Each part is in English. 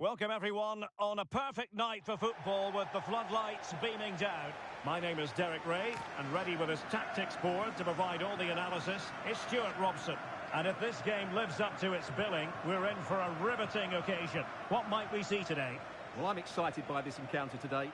Welcome everyone on a perfect night for football with the floodlights beaming down. My name is Derek Ray, and ready with his tactics board to provide all the analysis is Stuart Robson. And if this game lives up to its billing, we're in for a riveting occasion. What might we see today? Well, I'm excited by this encounter today.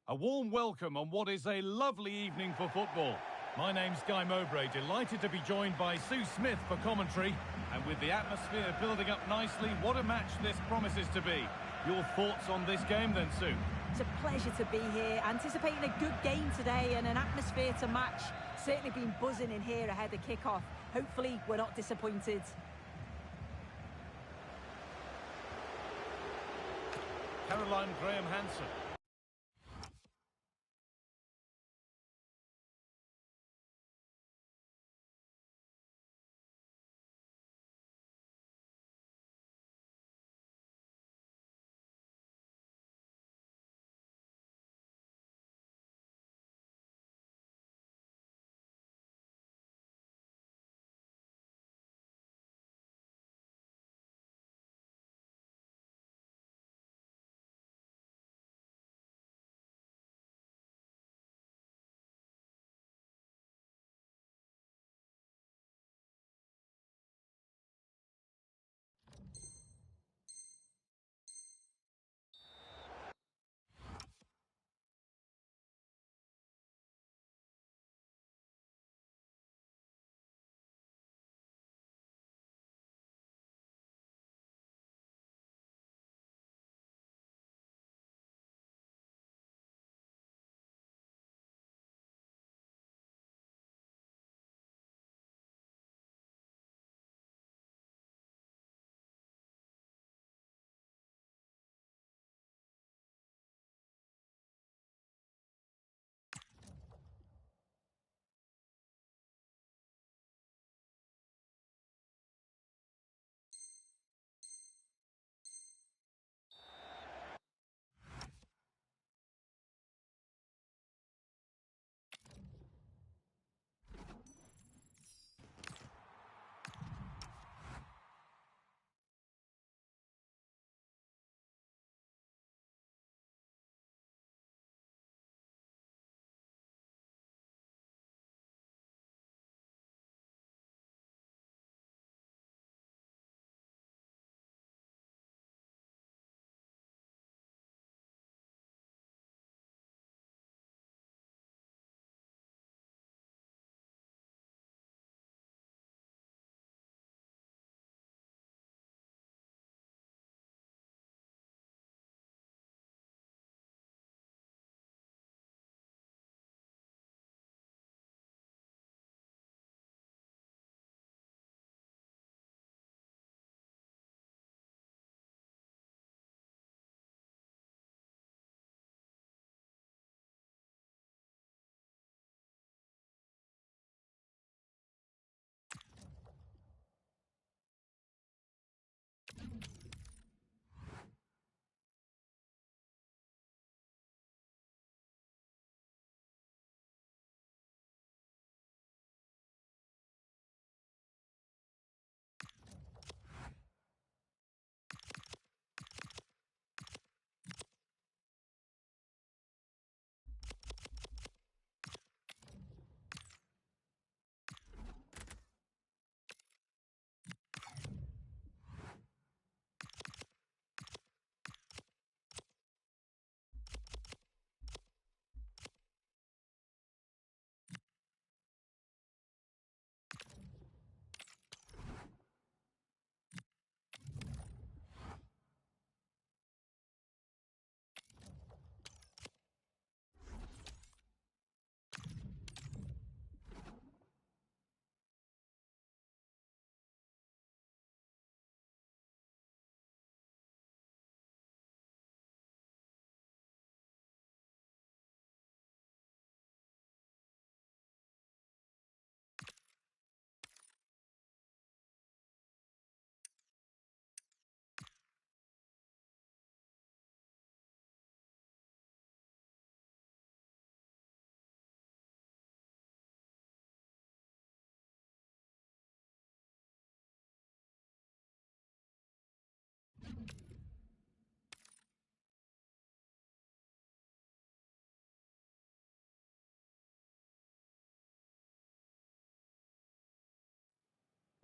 A warm welcome on what is a lovely evening for football. My name's Guy Mowbray, delighted to be joined by Sue Smith for commentary. And with the atmosphere building up nicely, what a match this promises to be. Your thoughts on this game then, Sue? It's a pleasure to be here, anticipating a good game today and an atmosphere to match. Certainly been buzzing in here ahead of kick-off. Hopefully we're not disappointed. Caroline Graham-Hansen.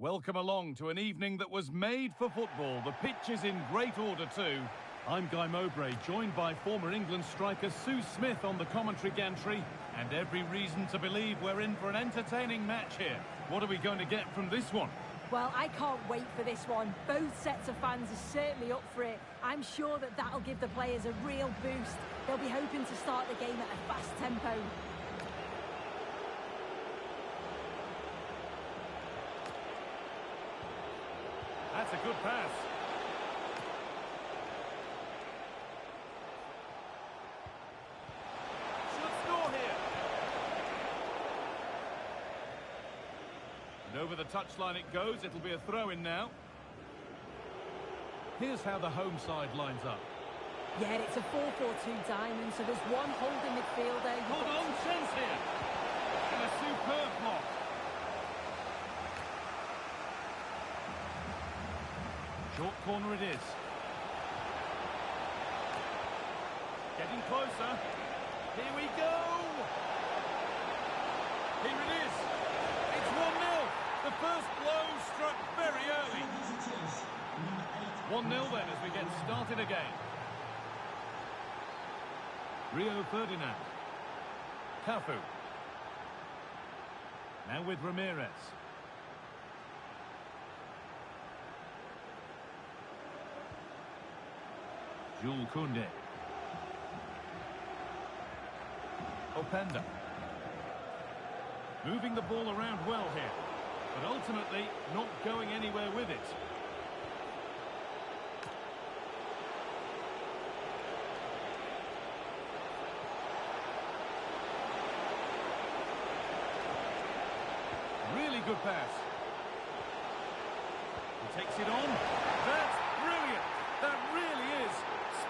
Welcome along to an evening that was made for football. The pitch is in great order too. I'm Guy Mowbray, joined by former England striker Sue Smith on the commentary gantry, and every reason to believe we're in for an entertaining match here. What are we going to get from this one? Well, I can't wait for this one. Both sets of fans are certainly up for it. I'm sure that that'll give the players a real boost. They'll be hoping to start the game at a fast tempo. That's a good pass. Should score here. And over the touchline it goes. It'll be a throw-in now. Here's how the home side lines up. Yeah, it's a 4-4-2 diamond, so there's one holding midfielder. Hold on, chance here. And a superb block. Short corner it is. Getting closer. Here we go. Here it is. It's 1-0. The first blow struck very early. 1-0 then as we get started again. Rio Ferdinand. Cafu. Now with Ramirez. Jules Koundé. Openda. Moving the ball around well here, but ultimately not going anywhere with it. Really good pass. He takes it on. That's brilliant. That really is.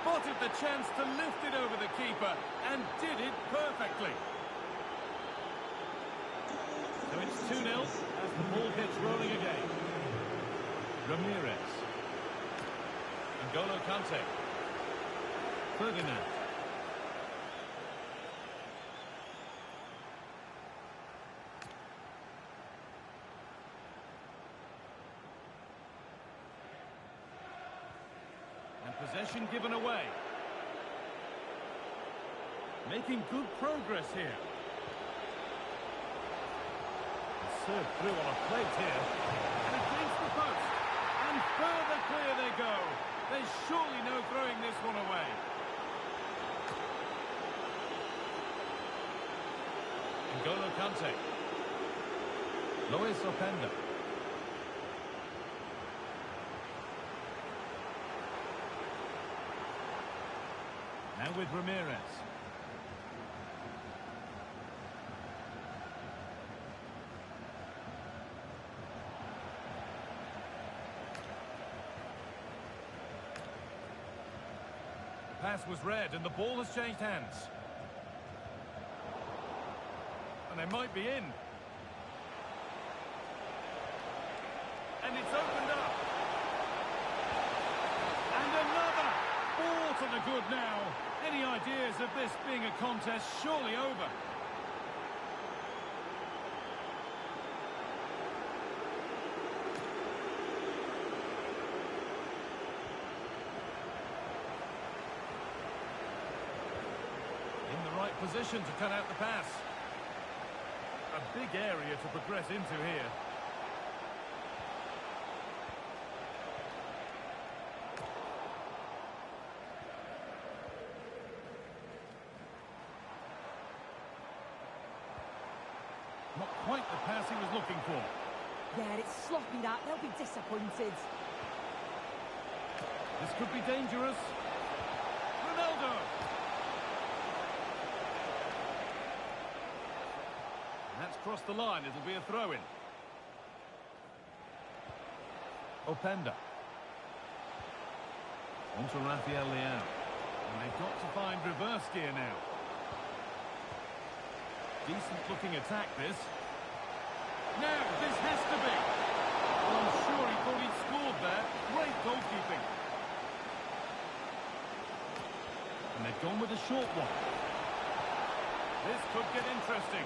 Spotted the chance to lift it over the keeper and did it perfectly. So it's 2-0 as the ball gets rolling again. Ramirez. N'Golo Kante. Ferdinand. Possession given away. Making good progress here. Served through on a plate here. And against the post. And further clear they go. There's surely no throwing this one away. N'Golo Kante. Lois Openda. Now with Ramirez. The pass was read and the ball has changed hands. And they might be in. And it's opened up. And another! Ball to the good now. Any ideas of this being a contest surely over? In the right position to cut out the pass. A big area to progress into here. Not quite the pass he was looking for. Yeah, it's sloppy that. They'll be disappointed. This could be dangerous. Ronaldo! And that's crossed the line. It'll be a throw-in. Openda. On to Rafael Leão. And they've got to find reverse gear now. Decent looking attack this. Now, this has to be. Well, I'm sure he thought he'd scored there. Great goalkeeping. And they've gone with a short one. This could get interesting.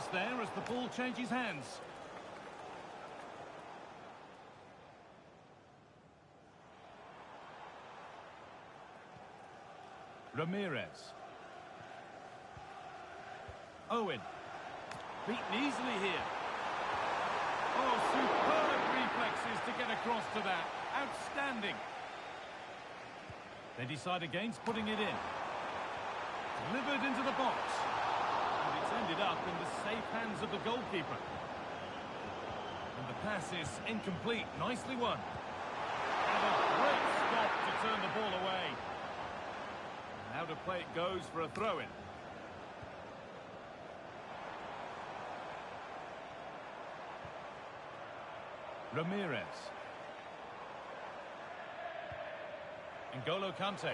nervous there as the ball changes hands. Ramirez. Owen. Beaten easily here. Oh, superb reflexes to get across to that. Outstanding. They decide against putting it in. Delivered into the box. And it's ended up in the safe hands of the goalkeeper. And the pass is incomplete. Nicely won. And a great stop to turn the ball away. Now to play it goes for a throw-in. Ramirez. N'Golo Kante.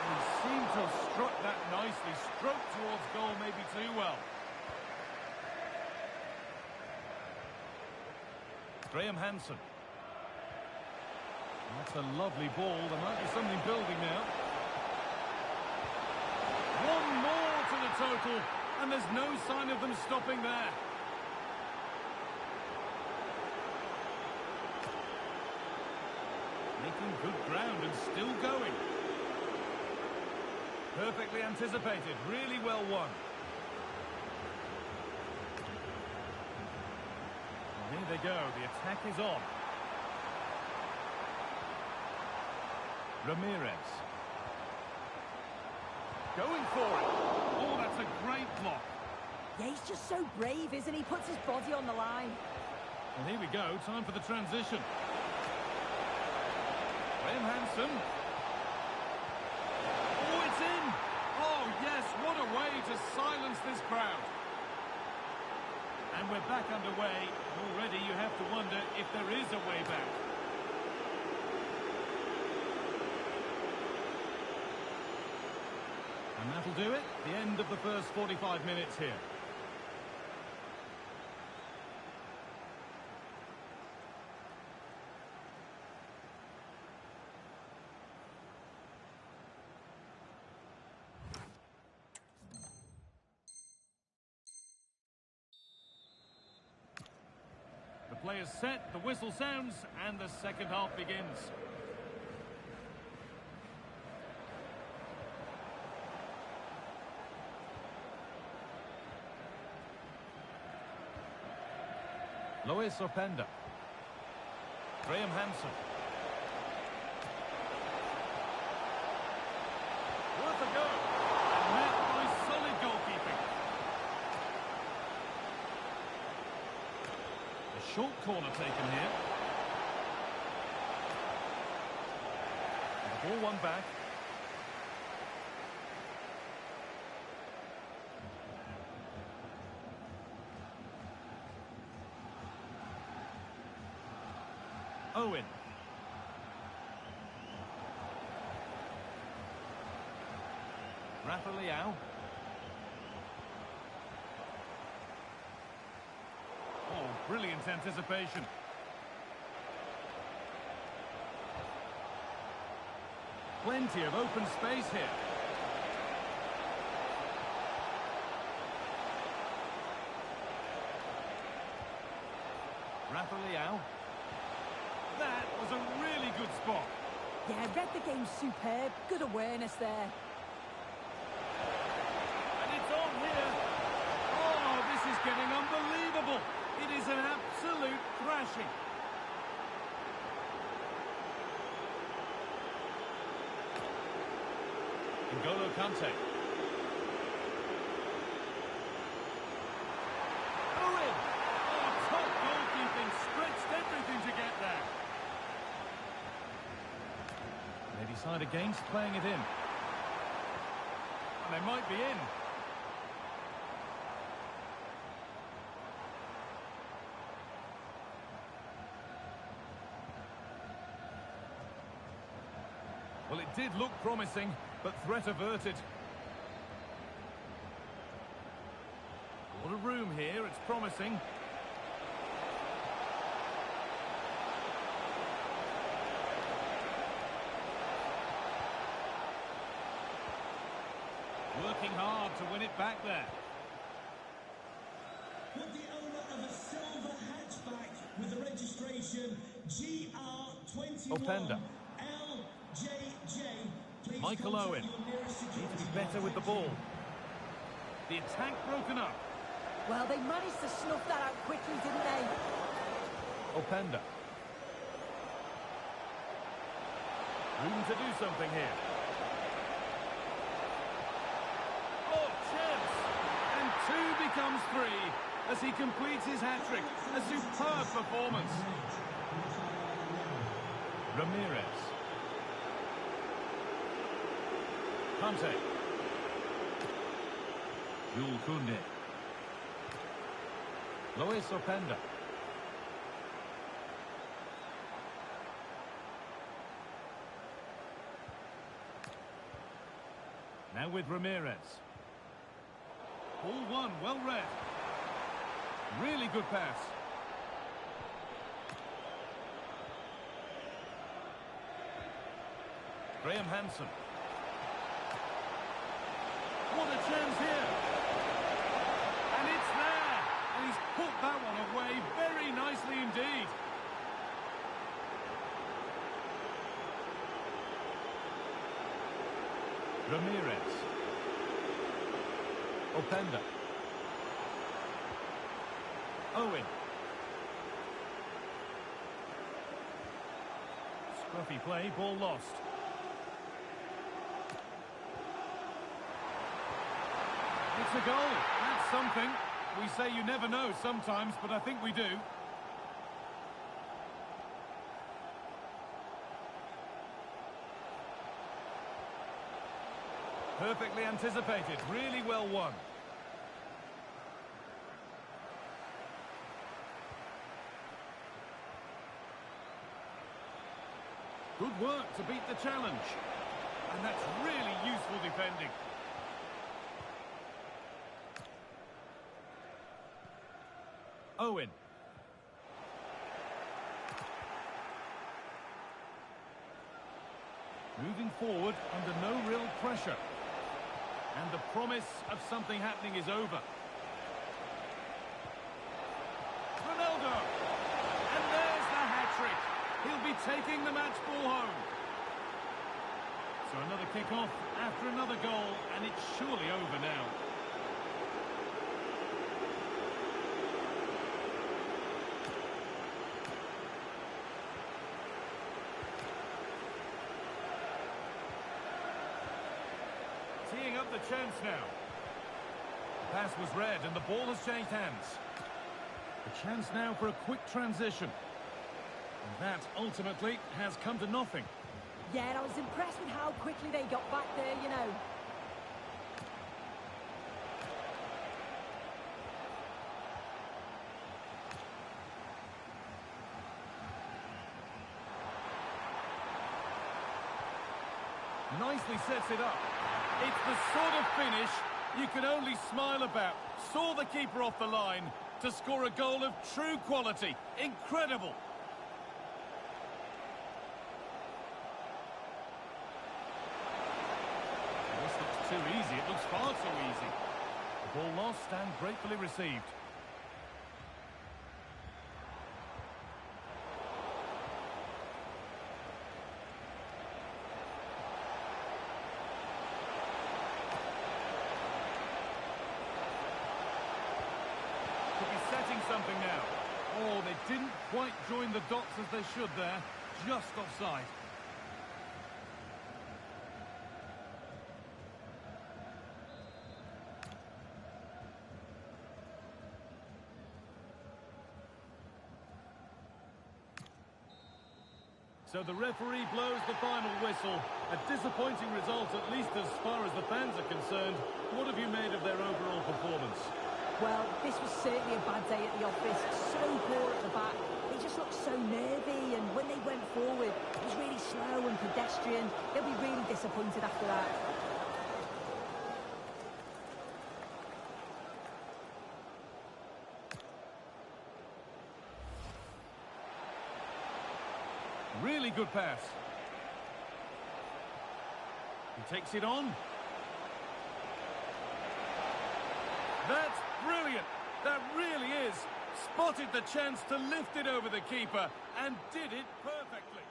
He seemed to have struck that nicely. Stroke towards goal maybe too well. Graham Hansen. That's a lovely ball. There might be something building now. One more to the total, and there's no sign of them stopping there. Making good ground and still going. Perfectly anticipated, really well won. And here they go, the attack is on. Ramirez. Going for it. Oh, that's a great block. Yeah, he's just so brave, isn't he? Puts his body on the line. And here we go, time for the transition. Graham Hansen. Oh, it's in! Oh, yes, what a way to silence this crowd. And we're back underway. Already you have to wonder if there is a way back. And that'll do it. The end of the first 45 minutes here. The players set, the whistle sounds, and the second half begins. Lois Openda. Graham Hansen. Worth a go. And met by solid goalkeeping. A short corner taken here. And the ball won back. Owen. Rafa Leao. Oh, brilliant anticipation. Plenty of open space here. Rafa Leao. That was a really good spot. Yeah, read the game superb. Good awareness there. And it's on here. Oh, this is getting unbelievable. It is an absolute thrashing. N'Golo Kante. Owen! Oh, top goalkeeping. Stretched everything to get there. They decide against playing it in. And they might be in. Well, it did look promising, but threat averted. What a room here, it's promising. Working hard to win it back there. Openda. Michael Owen. Need to be better with the ball. The attack broken up. Well, they managed to snuff that out quickly, didn't they? Openda. Room to do something here. Oh, chance! And 2 becomes 3 as he completes his hat-trick. A superb performance. Ramirez. Kante. Jules Koundé. Lois Openda. Now with Ramirez. Ball one, well read. Really good pass. Graham Hansen. What a chance here. And it's there. And he's put that one away very nicely indeed. Ramirez. Openda. Owen. Scruffy play, ball lost. It's a goal. That's something. We say you never know sometimes, but I think we do. Perfectly anticipated. Really well won. Good work to beat the challenge. And that's really useful defending. Owen. Moving forward under no real pressure. And the promise of something happening is over. Ronaldo! And there's the hat-trick. He'll be taking the match ball home. So another kick-off after another goal, and it's surely over now. Teeing up the chance now. The pass was read and the ball has changed hands. A chance now for a quick transition. And that ultimately has come to nothing. Yeah, and I was impressed with how quickly they got back there, you know. Nicely sets it up. It's the sort of finish you can only smile about. Saw the keeper off the line to score a goal of true quality. Incredible. This looks too easy. It looks far too easy. The ball lost and gratefully received. Setting something now. Oh, they didn't quite join the dots as they should there. Just offside. So the referee blows the final whistle. A disappointing result, at least as far as the fans are concerned. What have you made of their overall performance? Well, this was certainly a bad day at the office. So poor at the back. They just looked so nervy, and when they went forward, it was really slow and pedestrian. They'll be really disappointed after that. Really good pass. He takes it on. That's brilliant. That really is. Spotted the chance to lift it over the keeper and did it perfectly.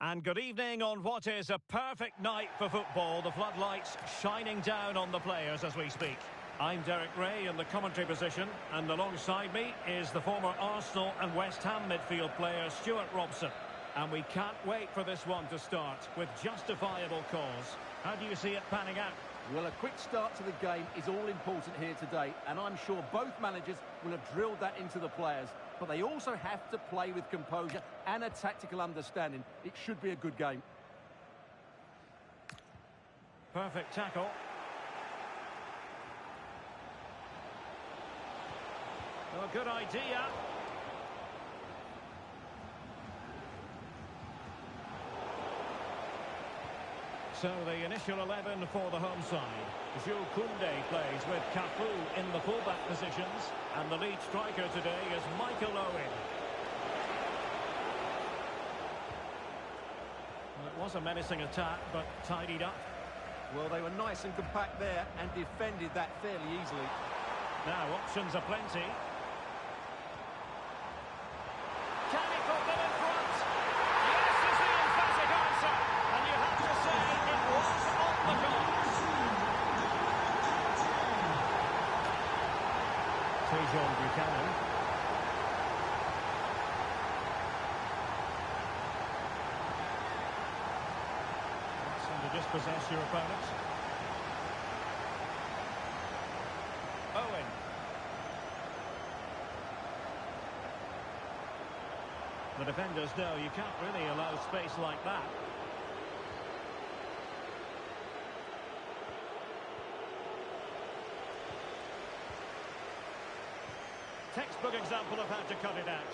And good evening on what is a perfect night for football. The floodlights shining down on the players as we speak. I'm Derek Ray in the commentary position, and alongside me is the former Arsenal and West Ham midfield player Stuart Robson. And we can't wait for this one to start with justifiable cause. How do you see it panning out? Well, a quick start to the game is all important here today, and I'm sure both managers will have drilled that into the players. But they also have to play with composure and a tactical understanding. It should be a good game. Perfect tackle. A good idea. So the initial 11 for the home side. Jules Koundé plays with Cafu in the fullback positions. And the lead striker today is Michael Owen. Well, it was a menacing attack, but tidied up. Well, they were nice and compact there and defended that fairly easily. Now, options are plenty. Can he put them in front? Yes is the emphatic answer. And you have to say it was on the cards. Tejon Buchanan. And to dispossess your opponent. Owen. The defenders know you can't really allow space like that. Textbook example of how to cut it out.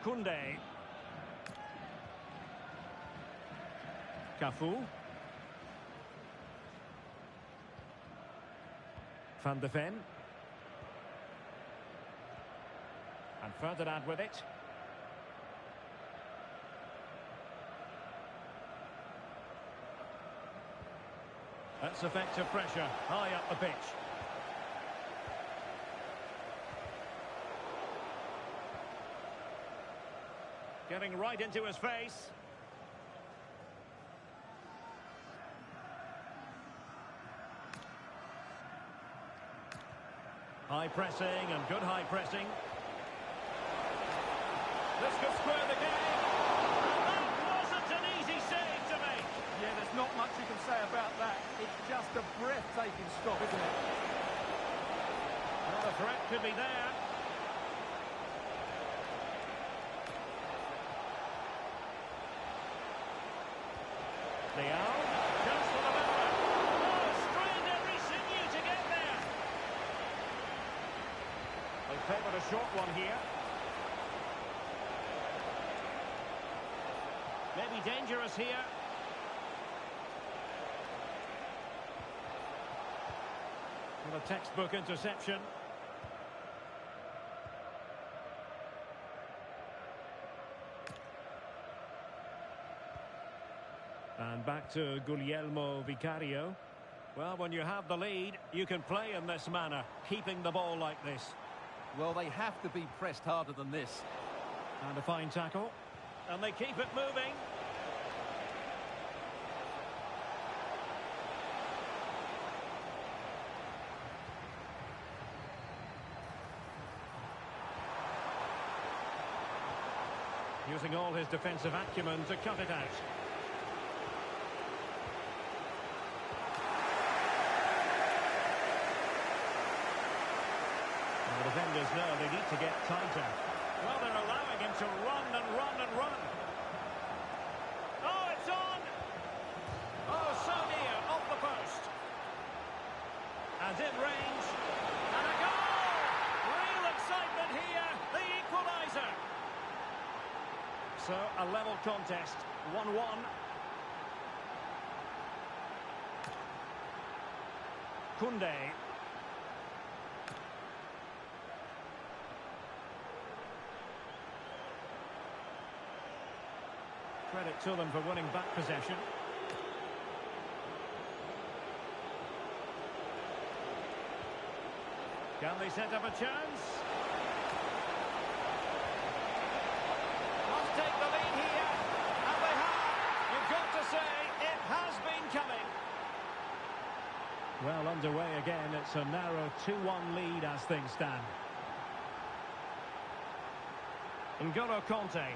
Koundé. Cafu. Van de Ven. And Ferdinand with it. That's effective pressure, high up the pitch. Getting right into his face. High pressing and good high pressing. This could square the game. And that wasn't an easy save to make. Yeah, there's not much you can say about that. It's just a breathtaking stop, isn't it? Well, the threat could be there. Leao. Just for the middle. Oh, strained every sinew to get there. They favoured a short one here. Maybe dangerous here. Well, a textbook interception. And back to Guglielmo Vicario. Well, when you have the lead, you can play in this manner, keeping the ball like this. Well, they have to be pressed harder than this. And a fine tackle. And they keep it moving. Using all his defensive acumen to cut it out. The defenders know they need to get tighter. Well, they're allowing him to run and run and run. Oh, it's on! Oh, so near, off the post. And in range. And a goal! Real excitement here, the equaliser. So, a level contest, 1-1. Koundé. Credit to them for winning back possession. Can they set up a chance? Must take the lead here. And they have. You've got to say, it has been coming. Well, underway again. It's a narrow 2-1 lead as things stand. N'Golo Kanté.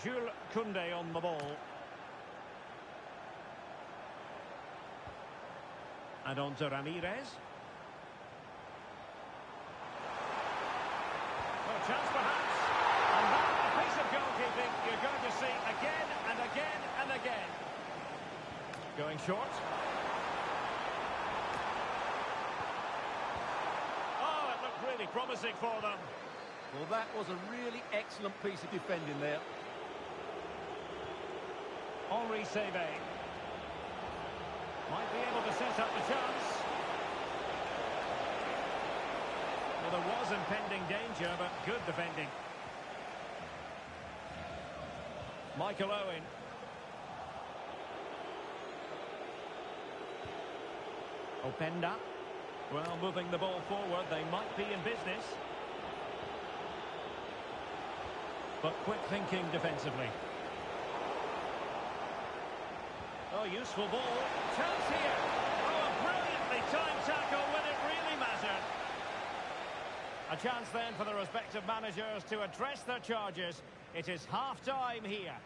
Jules Koundé on the ball. And on to Ramirez. Oh, chance perhaps. And that, a piece of goalkeeping you're going to see again and again and again. Going short. Oh, it looked really promising for them. Well, that was a really excellent piece of defending there. Henri Saivet. Might be able to set up the chance. Well, there was impending danger, but good defending. Michael Owen. Openda. Well, moving the ball forward, they might be in business. But quick thinking defensively. Oh, useful ball. Chance here. Oh, a brilliantly timed tackle when it really mattered. A chance then for the respective managers to address their charges. It is half-time here.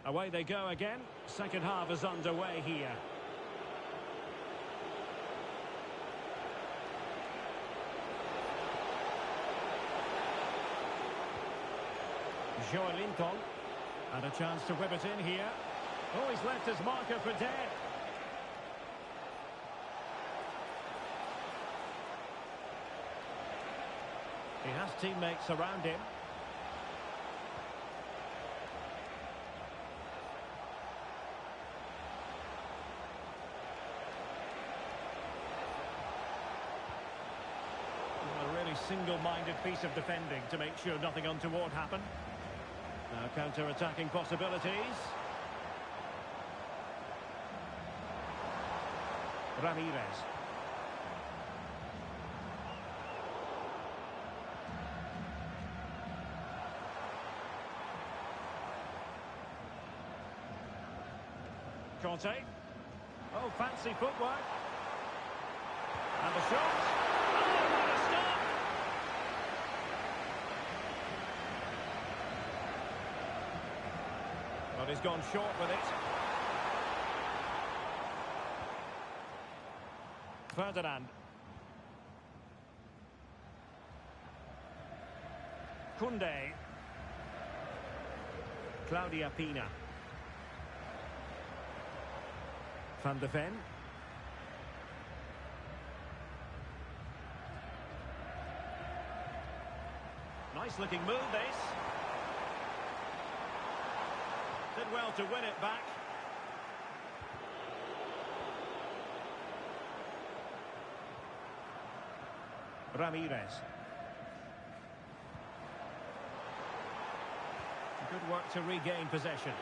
Away they go again. Second half is underway here. Joelinton. And a chance to whip it in here. Oh, he's left his marker for dead. He has teammates around him. Single-minded piece of defending to make sure nothing untoward happened. Now counter-attacking possibilities. Ramirez. Kanté. Oh, fancy footwork. And the shot. Oh, what a stop! But he's gone short with it. Ferdinand. Koundé. Claudia Pina. Van de Ven. Nice looking move this. Did well to win it back. Ramirez. Good work to regain possession.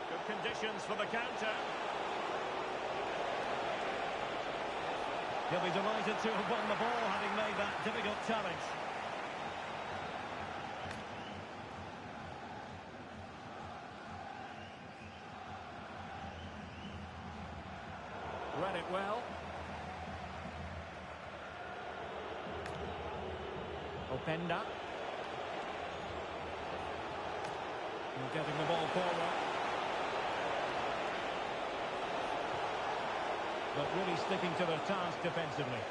Good conditions for the counter. He'll be delighted to have won the ball, having made that difficult challenge. read it well. Openda. And getting the ball forward. But really sticking to their task defensively.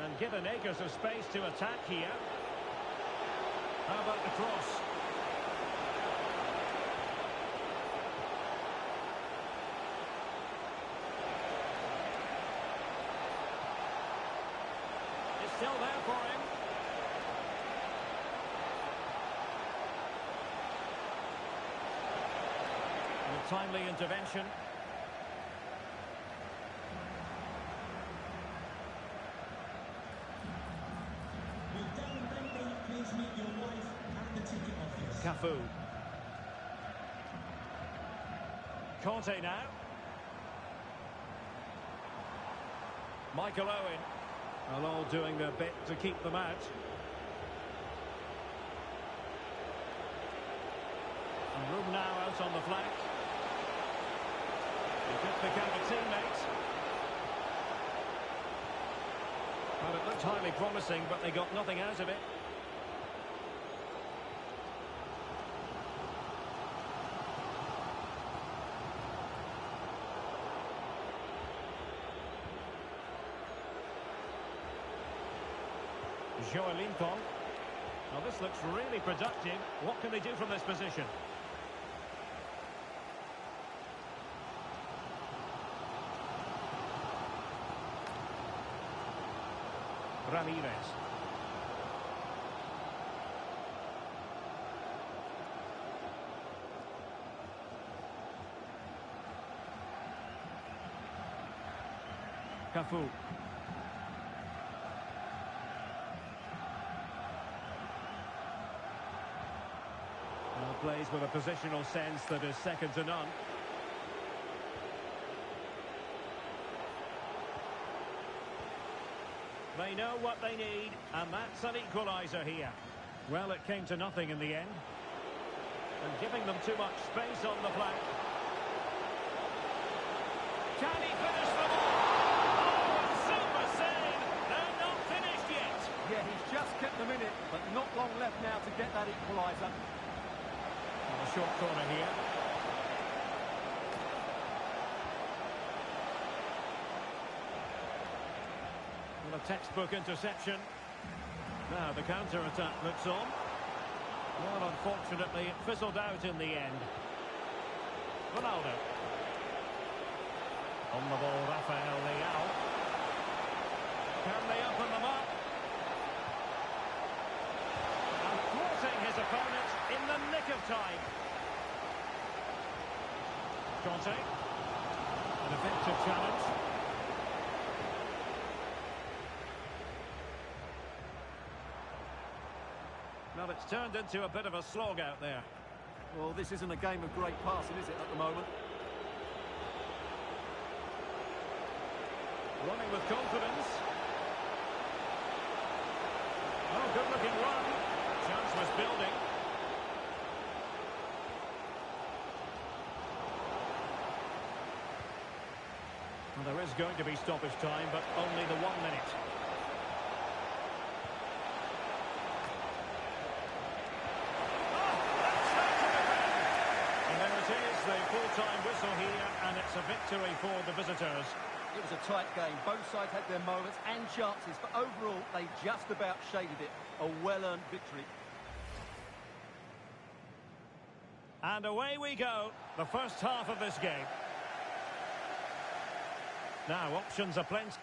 And given acres of space to attack here. How about the cross? It's still there for him. And a timely intervention. Cafu. Conte now. Michael Owen. Well, all doing their bit to keep them out. And room now out on the flank. He could pick up a teammate. Well, it looked highly promising, but they got nothing out of it. Joelinton. Now this looks really productive. What can they do from this position? Ramirez. Cafu. Plays with a positional sense that is second to none. They know what they need, and that's an equaliser here. Well, it came to nothing in the end. And giving them too much space on the flank. Can he finish the ball? Oh, a super save! They're not finished yet. Yeah, he's just kept them in it, but not long left now to get that equaliser. A short corner here. Well, a textbook interception. Now the counter-attack looks on. Well, unfortunately, it fizzled out in the end. Ronaldo. On the ball, Rafael Leao. Can they open them up? And thwarting his opponent in the nick of time. Conte. An effective challenge. Well, it's turned into a bit of a slog out there. Well, this isn't a game of great passing, is it, at the moment? Running with confidence. Oh, good-looking run. Chance was building. Well, there is going to be stoppage time, but only the 1 minute. And there it is, the full-time whistle here, and it's a victory for the visitors. It was a tight game. Both sides had their moments and chances, but overall, they just about shaded it. A well-earned victory. And away we go, the first half of this game. Now, options are plenty.